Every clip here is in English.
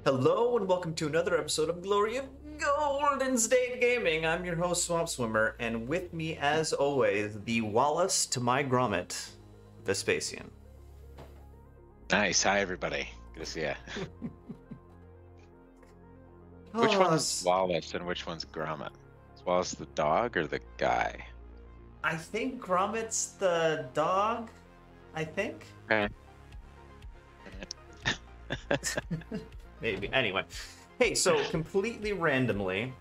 Hello and welcome to another episode of Glory of Golden State Gaming. I'm your host, Swamp Swimmer, and with me, as always, the Wallace to my Grommet, Vespacian. Nice. Hi, everybody. Good to see you. Which one's Wallace and which one's Grommet? Is Wallace the dog or the guy? I think Grommet's the dog. I think. Okay. Maybe. Anyway, hey, so completely randomly,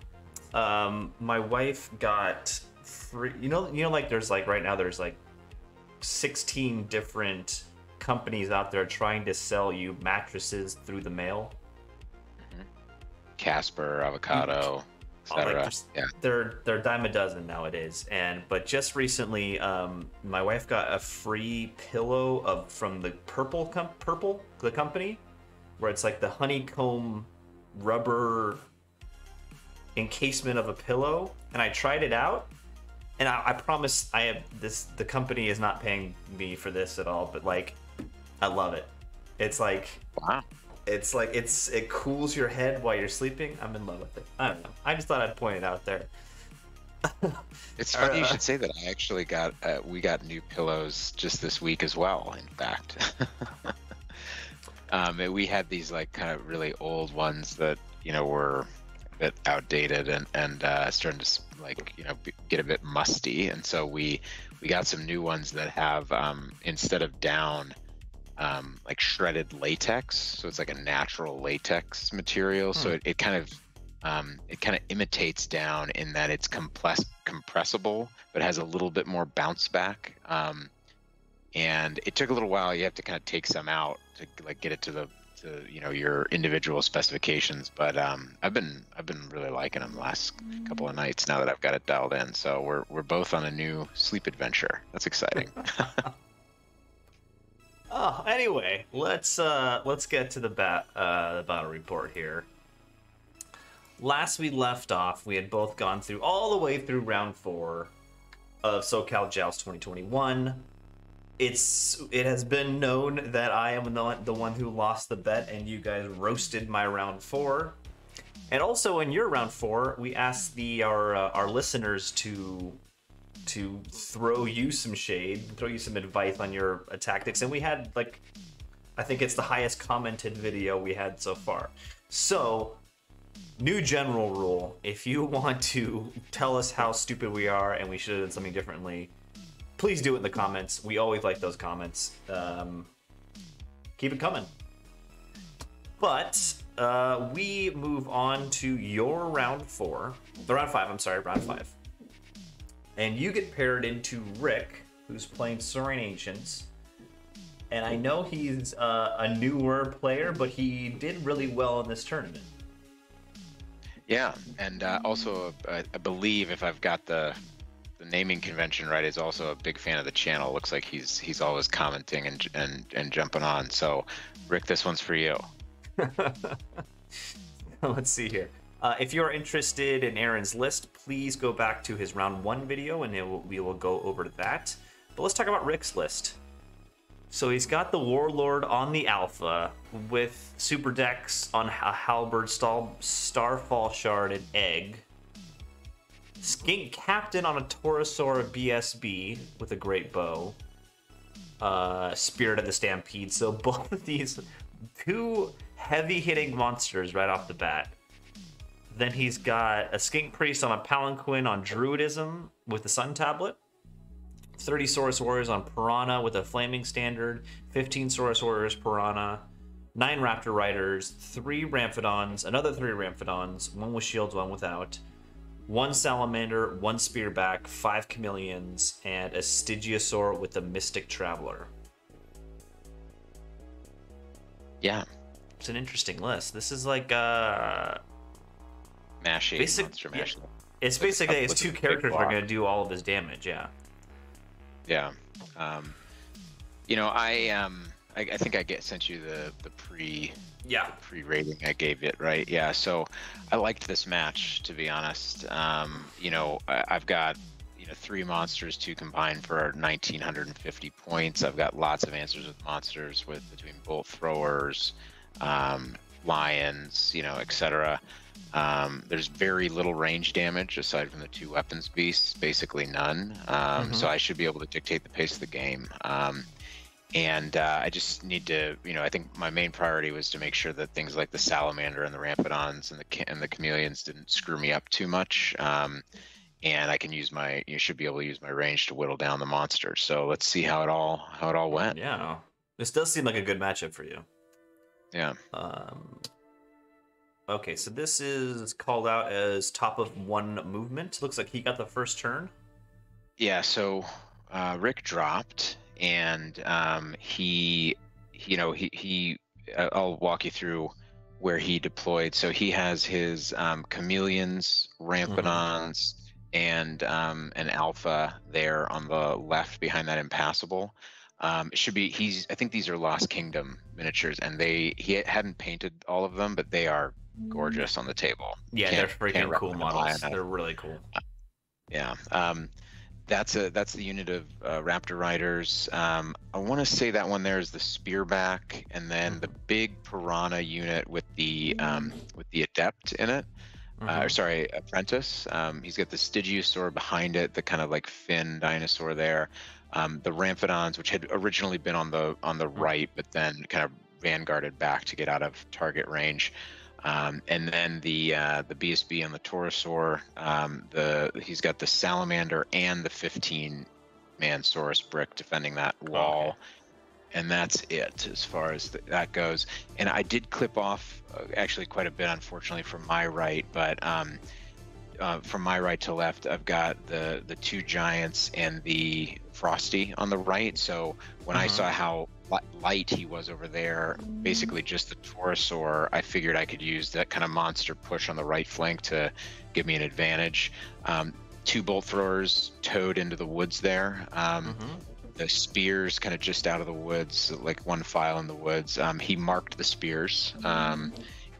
my wife got free. Like there's like right now there's like 16 different companies out there trying to sell you mattresses through the mail. Casper, Avocado, etc. Yeah, they're a dime a dozen nowadays. But just recently, my wife got a free pillow from the Purple the company, where it's like the honeycomb rubber encasement of a pillow, and I tried it out, and I promise the company is not paying me for this at all, but like I love it. It's like, wow. It's like it cools your head while you're sleeping. I'm in love with it. I don't know. I just thought I'd point it out there. It's funny you should say that. I actually we got new pillows just this week as well, in fact. We had these like kind of really old ones that were a bit outdated and starting to get a bit musty, and so we got some new ones that have instead of down like shredded latex, so it's like a natural latex material. So it kind of imitates down in that it's compressible, but has a little bit more bounce back. And it took a little while. You have to kind of take some out to like get it to your individual specifications. But I've been really liking them the last couple of nights now that I've got it dialed in. So we're both on a new sleep adventure. That's exciting. Oh, anyway, let's get to the battle report here. Last we left off, we had both gone through all the way through round 4 of SoCal Joust 2021. It has been known that I am the one who lost the bet, and you guys roasted my round 4. And also in your round 4, we asked our listeners to throw you some shade, throw you some advice on your tactics, and we had I think it's the highest commented video we had so far. So, new general rule: if you want to tell us how stupid we are and we should have done something differently, please do it in the comments. We always like those comments. Keep it coming. But we move on to your round 5. And you get paired into Rick, who's playing Saurian Ancients. And I know he's a newer player, but he did really well in this tournament. Yeah, and also I believe, if I've got the naming convention right, is also a big fan of the channel. Looks like he's always commenting and jumping on. So, Rick, this one's for you. Let's see here. If you're interested in Aaron's list, please go back to his round 1 video, and we will go over that. But let's talk about Rick's list. So he's got the Warlord on the Alpha with super decks on a Halberd, Starfall Shard, and Egg. Skink Captain on a Taurosaur BSB with a great bow. Spirit of the Stampede. So both of these, 2 heavy-hitting monsters right off the bat. Then he's got a Skink Priest on a Palanquin on Druidism with the Sun Tablet. 30 Saurus Warriors on Piranha with a Flaming Standard. 15 Saurus Warriors Piranha. 9 Raptor Riders. 3 Ramphidons. Another 3 Ramphidons. 1 with shields, 1 without. 1 Salamander. 1 Spearback. 5 Chameleons. And a Stygiosaur with a Mystic Traveler. Yeah. It's an interesting list. This is like Mashy, monster mashy. Yeah. It's basically it's 2 characters that are going to do all of his damage. Yeah. Yeah. I think I sent you the pre-rating I gave it, right? Yeah. So I liked this match, to be honest. I've got 3 monsters to combine for 1,950 points. I've got lots of answers with monsters between bolt throwers, lions, etc. There's very little range damage aside from the 2 weapons beasts, basically none. So I should be able to dictate the pace of the game. And I just need to, I think my main priority was to make sure that things like the salamander and the ramphidons and the chameleons didn't screw me up too much. And I can use should be able to use my range to whittle down the monsters. So let's see how it all went. Yeah, this does seem like a good matchup for you. Yeah. Okay, so this is called out as top of 1 movement. Looks like he got the first turn. Yeah. So Rick dropped, and I'll walk you through where he deployed. So he has his chameleons, ramphidons, and an alpha there on the left behind that impassable. It should be I think these are Lost Kingdom miniatures, and he hadn't painted all of them, but they are gorgeous on the table. Yeah, they're freaking cool models. They're really cool. Yeah. That's the unit of Raptor Riders. I want to say that one there is the Spearback, and then the big Piranha unit with the Adept in it. Apprentice. He's got the Stygiosaur behind it, the kind of like fin dinosaur there. The Ramphidons, which had originally been on the right, but then kind of vanguarded back to get out of target range. And then the BSB and the Taurosaur, he's got the Salamander and the 15-man Saurus brick defending that wall. Okay. And that's it as far as that goes. And I did clip off actually quite a bit, unfortunately, from my right, but from my right to left, I've got the 2 giants and the Frosty on the right. So when I saw how light he was over there, basically just the Taurosaur, I figured I could use that kind of monster push on the right flank to give me an advantage. 2 bolt throwers towed into the woods there. The spears kind of just out of the woods, like 1 file in the woods. He marked the spears.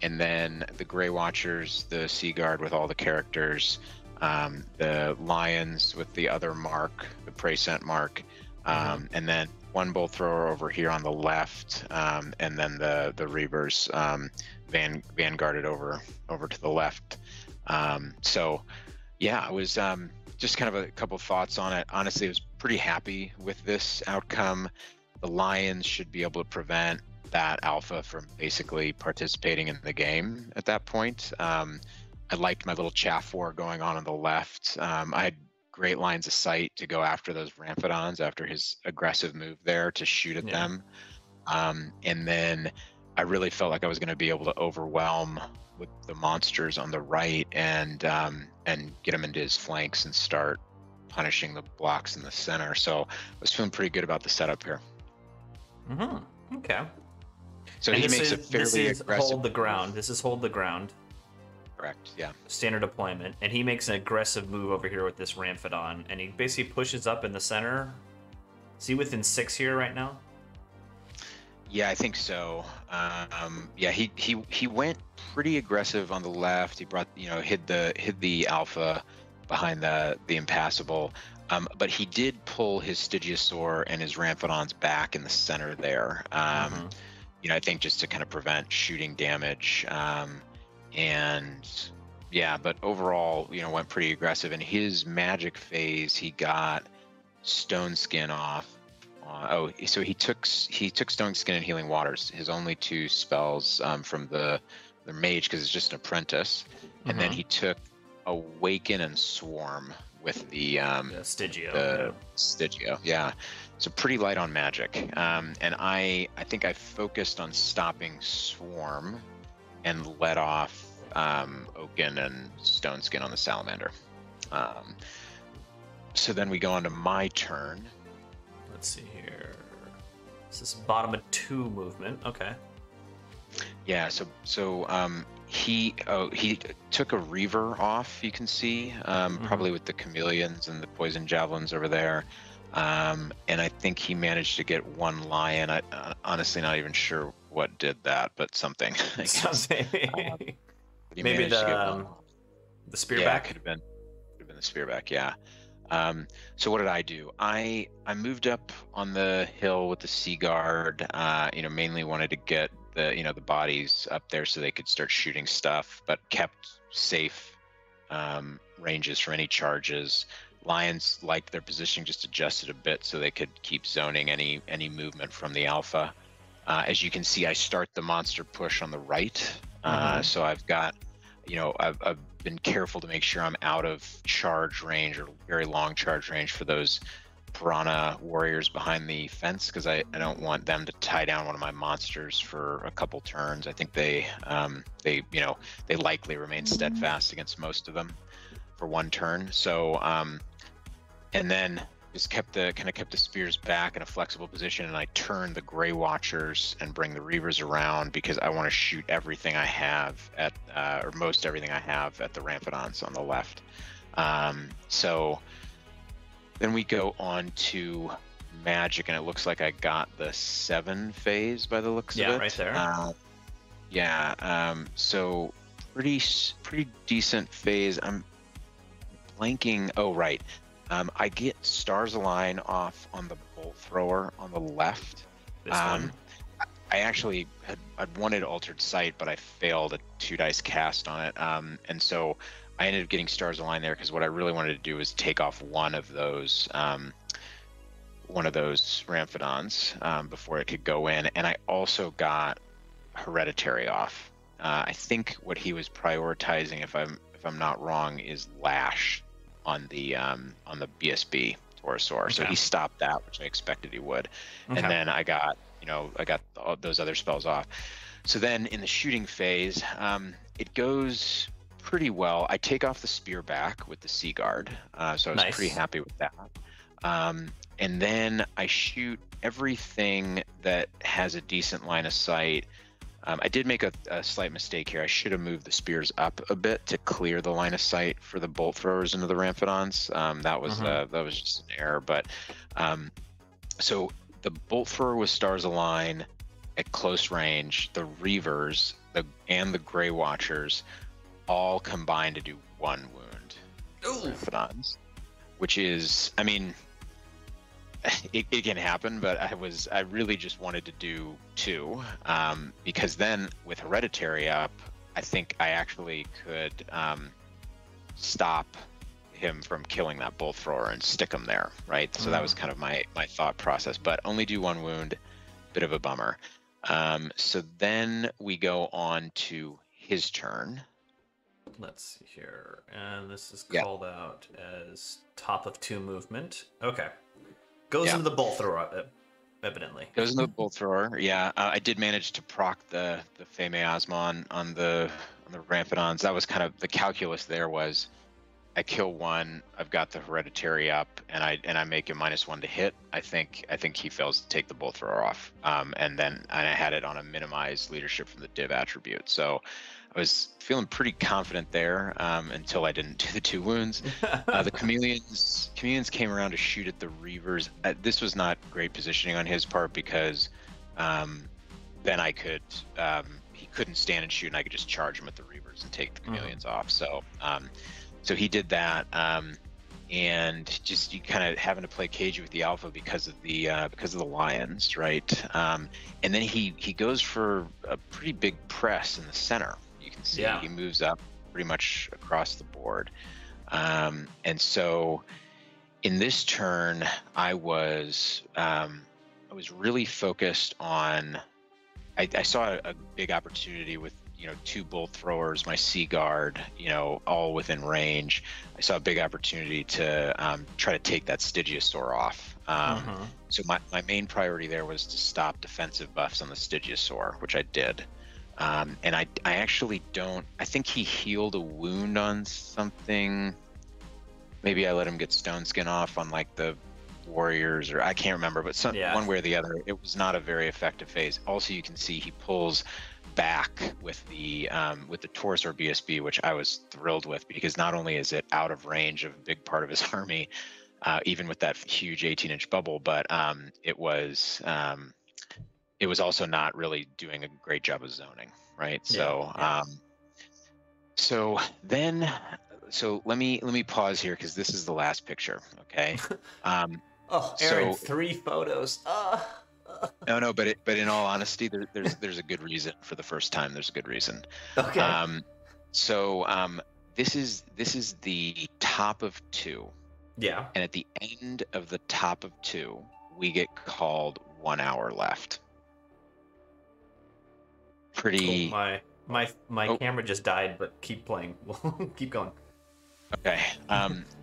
And then the Grey Watchers, the Sea Guard with all the characters, the Lions with the other mark, the Prey Scent mark, and then 1 bolt thrower over here on the left, and then the Reavers vanguarded over to the left. So yeah, I was just kind of a couple thoughts on it. Honestly, I was pretty happy with this outcome. The Lions should be able to prevent that alpha from basically participating in the game at that point. I liked my little chaff war going on the left. I had great lines of sight to go after those Ramphidons after his aggressive move there to shoot at them. And then I really felt like I was going to be able to overwhelm with the monsters on the right and get him into his flanks and start punishing the blocks in the center. So I was feeling pretty good about the setup here. Okay. So and he makes a fairly aggressive hold the ground. This is hold the ground. Correct. Yeah. Standard deployment, and he makes an aggressive move over here with this Ramphidon, and he basically pushes up in the center. Is he within 6 here right now? Yeah, I think so. Yeah, he went pretty aggressive on the left. He brought hid the alpha behind the impassable. But he did pull his Stygiosaur and his Ramphidons back in the center there. I think just to kind of prevent shooting damage. And yeah, but overall, went pretty aggressive. In his magic phase, he got Stone Skin off. So he took Stone Skin and Healing Waters, his only 2 spells from the mage, because it's just an apprentice. And then he took Awaken and Swarm with the Stygio. The Stygio, yeah. So pretty light on magic. And I think I focused on stopping Swarm and let off Oaken and Stone Skin on the Salamander. So then we go on to my turn. Let's see here. This is bottom of 2 movement. Okay. Yeah. So he took a Reaver off. You can see probably with the chameleons and the poison javelins over there. And I think he managed to get 1 lion. I honestly not even sure what did that, but something. Something. Maybe the spearback. Yeah, could have been the spearback. Yeah. So what did I do? I moved up on the hill with the Sea Guard. Mainly wanted to get the the bodies up there so they could start shooting stuff, but kept safe ranges from any charges. Lions liked their positioning, just adjusted a bit so they could keep zoning any movement from the alpha. As you can see, I start the monster push on the right. So I've got, I've been careful to make sure I'm out of charge range or very long charge range for those piranha warriors behind the fence, because I don't want them to tie down one of my monsters for a couple turns. I think they likely remain steadfast against most of them for one turn. So and then just kept the spears back in a flexible position, and I turn the Grey Watchers and bring the Reavers around because I want to shoot everything I have at or most everything I have at the Ramphidons on the left. So then we go on to magic, and it looks like I got the 7 phase by the looks of it. Yeah, right there. So pretty decent phase. I'm blanking. Oh, right. I get Stars Align off on the Bolt Thrower on the left. This one. I actually I'd wanted Altered Sight, but I failed a 2 dice cast on it. And so I ended up getting Stars Align there because what I really wanted to do was take off one of those Ramphidons before it could go in. And I also got Hereditary off. I think what he was prioritizing, if I'm not wrong, is Lash on the BSB Taurosaur. So he stopped that, which I expected he would. And then I got all those other spells off. So then in the shooting phase, it goes pretty well. I take off the spear back with the Sea Guard, so I was pretty happy with that. And then I shoot everything that has a decent line of sight. I did make a slight mistake here. I should have moved the spears up a bit to clear the line of sight for the bolt throwers into the Ramphidons. That was just an error. But so the bolt thrower with Stars Align at close range, the Reavers and the Grey Watchers all combine to do 1 wound. Ramphidons, which is, I mean, it can happen, but I really just wanted to do 2, because then with Hereditary up, I think I actually could stop him from killing that bolt thrower and stick him there, right? So that was kind of my thought process, but only do 1 wound, bit of a bummer. So then we go on to his turn. Let's see here, and this is called out as top of 2 movement. Okay. Goes into the bolt thrower, evidently. Goes into the bolt thrower. Yeah, I did manage to proc the Fey Miasma on the Ramphidons. That was kind of the calculus. There was, I kill 1, I've got the Hereditary up, and I make him -1 to hit. I think he fails to take the bolt thrower off, and I had it on a minimized leadership from the div attribute. So I was feeling pretty confident there until I didn't do the 2 wounds. The chameleons came around to shoot at the Reavers. This was not great positioning on his part because then I could he couldn't stand and shoot, and I could just charge him at the Reavers and take the chameleons off. So so he did that, and just you kind of having to play cagey with the alpha because of the lions, right? And then he goes for a pretty big press in the center. You can see he moves up pretty much across the board. And so in this turn, I was really focused on, I saw a big opportunity with, 2 bolt throwers, my Sea Guard, all within range. I saw a big opportunity to try to take that Stygiosaur off. So my main priority there was to stop defensive buffs on the Stygiosaur, which I did. And I actually I think he healed a wound on something. Maybe I let him get Stone Skin off on like the Warriors, or I can't remember, but one way or the other, it was not a very effective phase. Also, you can see he pulls back with the Taurosaur BSB, which I was thrilled with, because not only is it out of range of a big part of his army, even with that huge 18-inch bubble, but it was also not really doing a great job of zoning, right? So let me pause here because this is the last picture, okay? Aaron, 3 photos. No, but in all honesty, there's a good reason for the first time. There's a good reason. Okay. So this is the top of 2, Yeah. and at the end of the top of 2, we get called 1 hour left. Pretty. Oh, my Oh, camera just died, but keep playing. Keep going. okay.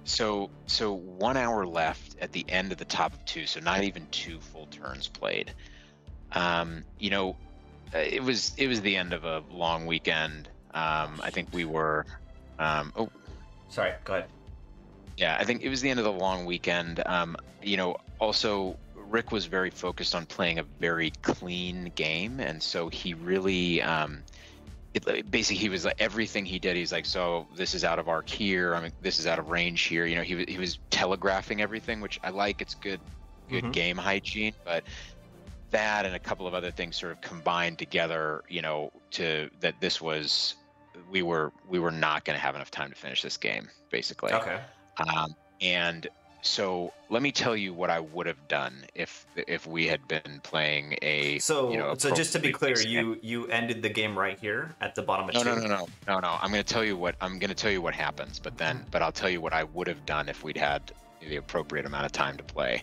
So 1 hour left at the end of the top of 2, so not even 2 full turns played. You know, it was the end of a long weekend. I think we were. Sorry. Go ahead. Yeah, I think it was the end of the long weekend. You know, also Rick was very focused on playing a very clean game, and so he really. Basically, he was like, everything he did, he's like, so this is out of arc here. I mean, this is out of range here. You know, he was telegraphing everything, which I like. It's good game hygiene. But that and a couple of other things sort of combined together, you know, to that this was we were not going to have enough time to finish this game, basically. Okay. And so let me tell you what I would have done if we had been playing a. So, you know, so just to be clear, game. you ended the game right here at the bottom of 2. No. I'm going to tell you what happens, but I'll tell you what I would have done if we'd had the appropriate amount of time to play.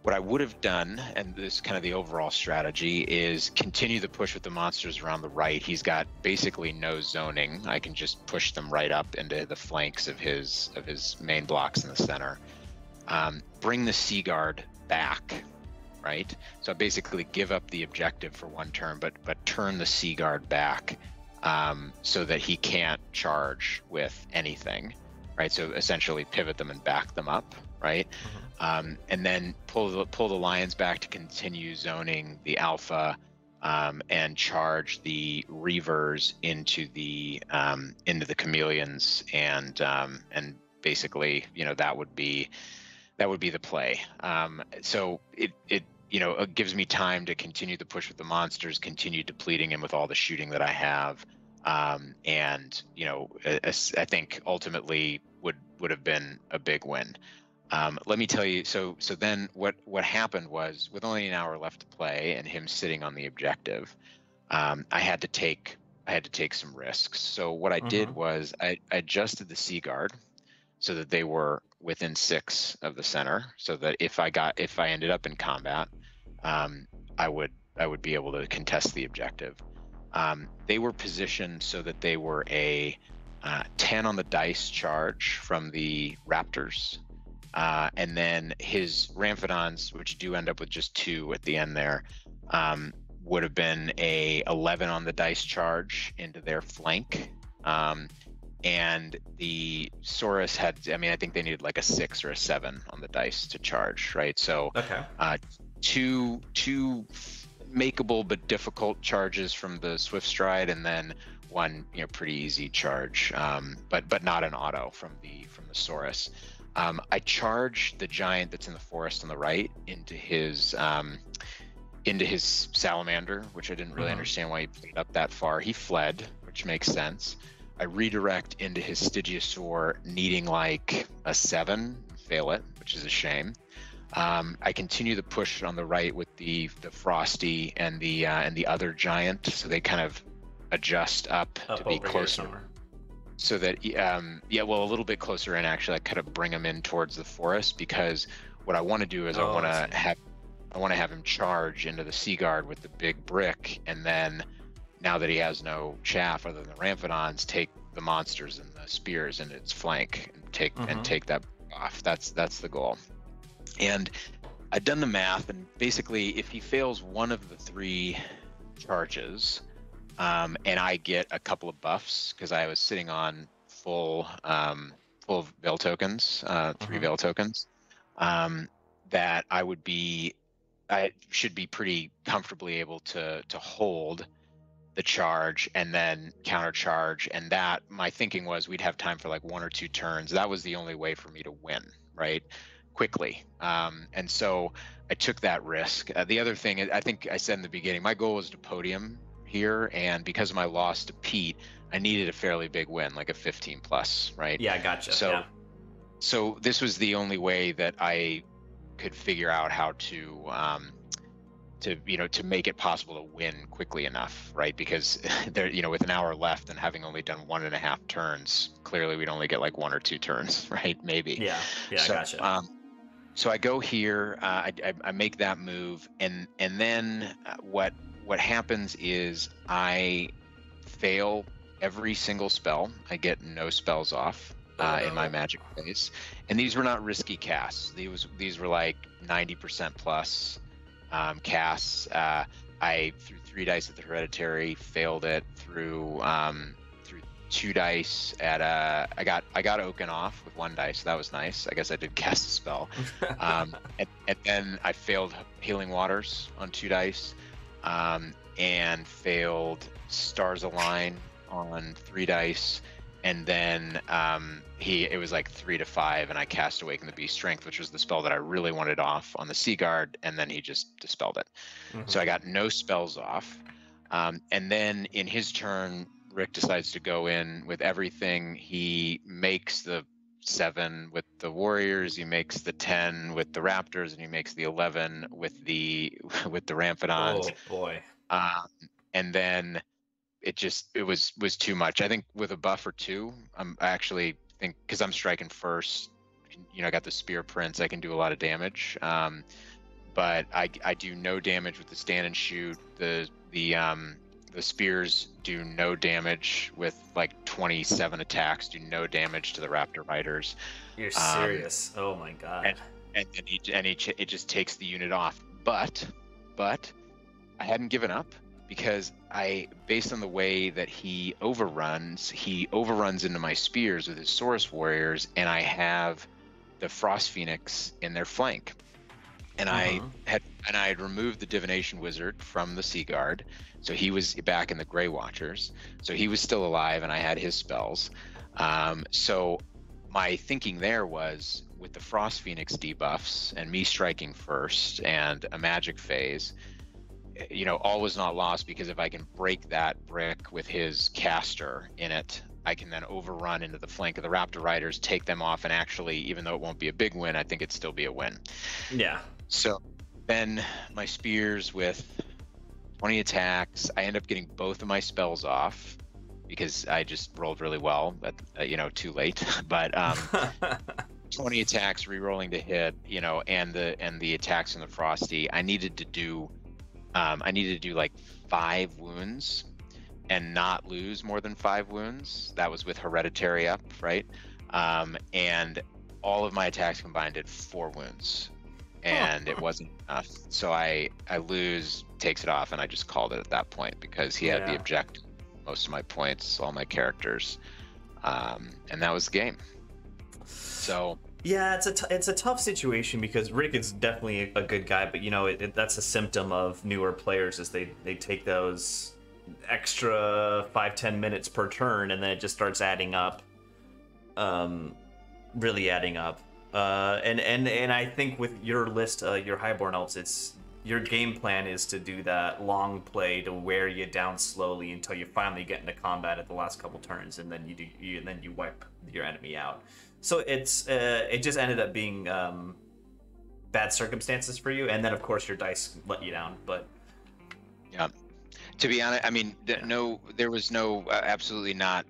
What I would have done, and this is kind of the overall strategy, is continue the push with the monsters around the right. He's got basically no zoning. I can just push them right up into the flanks of his main blocks in the center. Bring the Sea Guard back, right? So I basically give up the objective for 1 turn, but turn the Sea Guard back so that he can't charge with anything, right? So essentially pivot them and back them up, right? And then pull the Lions back to continue zoning the Alpha and charge the Reavers into the Chameleons, and basically, you know, that would be the play. So it you know, it gives me time to continue the push with the monsters, continue depleting him with all the shooting that I have, and you know, I think ultimately would have been a big win. Let me tell you. So then what happened was, with only an hour left to play and him sitting on the objective, I had to take some risks. So what I did was I adjusted the Sea Guard so that they were within 6 of the center, so that if I ended up in combat, I would be able to contest the objective. They were positioned so that they were a 10 on the dice charge from the Raptors. And then his Ramphidons, which do end up with just 2 at the end there, would have been a 11 on the dice charge into their flank. And the Saurus had, I mean, I think they needed like a 6 or a 7 on the dice to charge, right? So two makeable but difficult charges from the Swift Stride, and then 1, you know, pretty easy charge, but not an auto from the Saurus. I charged the giant that's in the forest on the right into his salamander, which I didn't really understand why he played up that far. He fled, which makes sense. I redirect into his Stygiasaur, needing like a 7, fail it, which is a shame. I continue the push on the right with the Frosty and the other giant, so they kind of adjust up to be closer. So that, yeah, well, a little bit closer in, actually. I kind of bring him in towards the forest, because what I want to do is I want to have him charge into the Sea Guard with the big brick, and then, now that he has no chaff other than the Ramphidons, take the monsters and the spears in its flank and take that off. That's the goal. And I've done the math, and basically, if he fails one of the 3 charges, and I get a couple of buffs, because I was sitting on full Veil tokens, 3 Veil tokens, that I should be pretty comfortably able to hold the charge and then countercharge. And that, my thinking was, we'd have time for like 1 or 2 turns. That was the only way for me to win, right? Quickly. And so I took that risk. The other thing, I think I said in the beginning, my goal was to podium here, and because of my loss to Pete, I needed a fairly big win, like a 15 plus, right? Yeah, gotcha. So this was the only way that I could figure out how to to make it possible to win quickly enough, right? Because there, with an hour left and having only done 1.5 turns, clearly we'd only get like 1 or 2 turns, right? Maybe. Yeah, So, I gotcha. So I go here, I make that move, and then what happens is I fail every single spell. I get no spells off in my magic phase, and these were not risky casts. These were like 90% plus casts. I threw 3 dice at the hereditary, failed it. Threw 2 dice at I got Oaken off with 1 dice. So that was nice. I guess I did cast a spell. And then I failed Healing Waters on 2 dice, and failed Stars Align on 3 dice. And then it was like 3 to 5, and I cast Awaken the Beast Strength, which was the spell that I really wanted off on the Sea Guard, and then he just dispelled it. So I got no spells off. And then in his turn, Rick decides to go in with everything. He makes the 7 with the Warriors, he makes the 10 with the Raptors, and he makes the 11 with the Ramphidons. Oh boy. And then it was too much. I think with a buff or 2, I actually think, because I'm striking first, I got the Spear Prince, I can do a lot of damage. But I do no damage with the stand and shoot. The spears do no damage with like 27 attacks, do no damage to the Raptor Riders. You're serious? Oh my god. And it just takes the unit off. But I hadn't given up, because based on the way that he overruns into my spears with his Saurus Warriors, and I have the Frost Phoenix in their flank. And I had removed the Divination Wizard from the Sea Guard, so he was back in the Grey Watchers. So he was still alive, and I had his spells. So my thinking there was, with the Frost Phoenix debuffs and me striking first and a magic phase, all was not lost, because if I can break that brick with his caster in it, I can then overrun into the flank of the Raptor Riders, take them off, and actually, even though it won't be a big win, I think it'd still be a win. Yeah. So then my spears with 20 attacks, I end up getting both of my spells off, because I just rolled really well, but too late. But 20 attacks, re-rolling to hit, and the attacks from the Frosty. I needed to do like 5 wounds and not lose more than 5 wounds. That was with Hereditary up, right? And all of my attacks combined did 4 wounds, and it wasn't enough. So I lose, takes it off, and I just called it at that point, because he had the objective, most of my points, all my characters, and that was the game. So yeah, it's a tough situation, because Rick is definitely a good guy, but that's a symptom of newer players, is they take those extra 5-10 minutes per turn, and then it just starts adding up, really adding up. And I think with your list, your Highborn Elves, it's your game plan is to do that long play to wear you down slowly until you finally get into combat at the last couple turns, and then you wipe your enemy out. So it just ended up being bad circumstances for you, and then of course your dice let you down. But yeah, to be honest, I mean, there was no absolutely not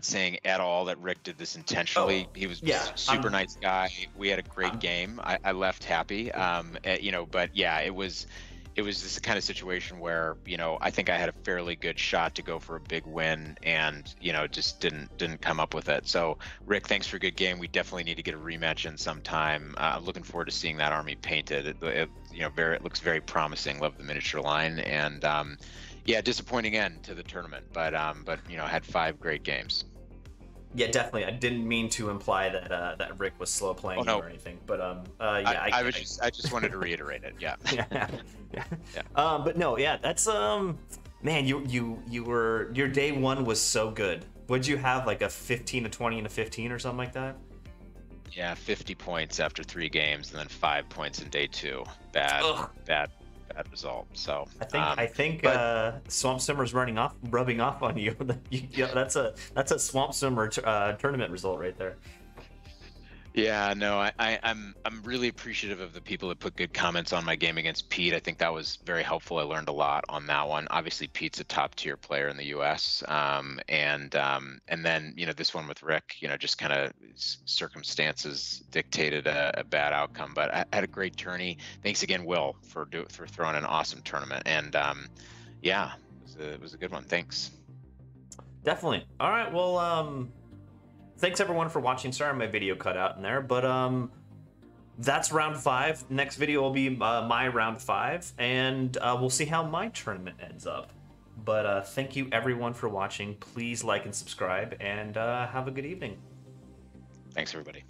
saying at all that Rick did this intentionally. He was a super nice guy. We had a great game. I left happy. But yeah, it was this kind of situation where, I think I had a fairly good shot to go for a big win, and just didn't come up with it. So Rick, thanks for a good game. We definitely need to get a rematch in sometime. I'm looking forward to seeing that army painted. It looks very promising. Love the miniature line, and yeah, disappointing end to the tournament, but had 5 great games. Yeah, definitely. I didn't mean to imply that Rick was slow playing or anything, but yeah. I just wanted to reiterate it. Yeah. Yeah. But no, yeah, that's man, your day 1 was so good. Would you have like a 15 to 20 and a 15 or something like that? Yeah, 50 points after 3 games, and then 5 points in day 2. Bad result. So I think Swamp Swimmer's rubbing off on you. That's a Swamp Swimmer tournament result right there. Yeah, no, I'm really appreciative of the people that put good comments on my game against Pete. I think that was very helpful. I learned a lot on that one. Obviously, Pete's a top tier player in the U.S. And then this one with Rick, just kind of circumstances dictated a bad outcome. But I had a great tourney. Thanks again, Will, for throwing an awesome tournament. And yeah, it was a good one. Thanks. Definitely. All right. Well, thanks everyone for watching. Sorry my video cut out in there, but that's round 5. Next video will be my round 5, and we'll see how my tournament ends up. But thank you everyone for watching. Please like and subscribe, and have a good evening. Thanks, everybody.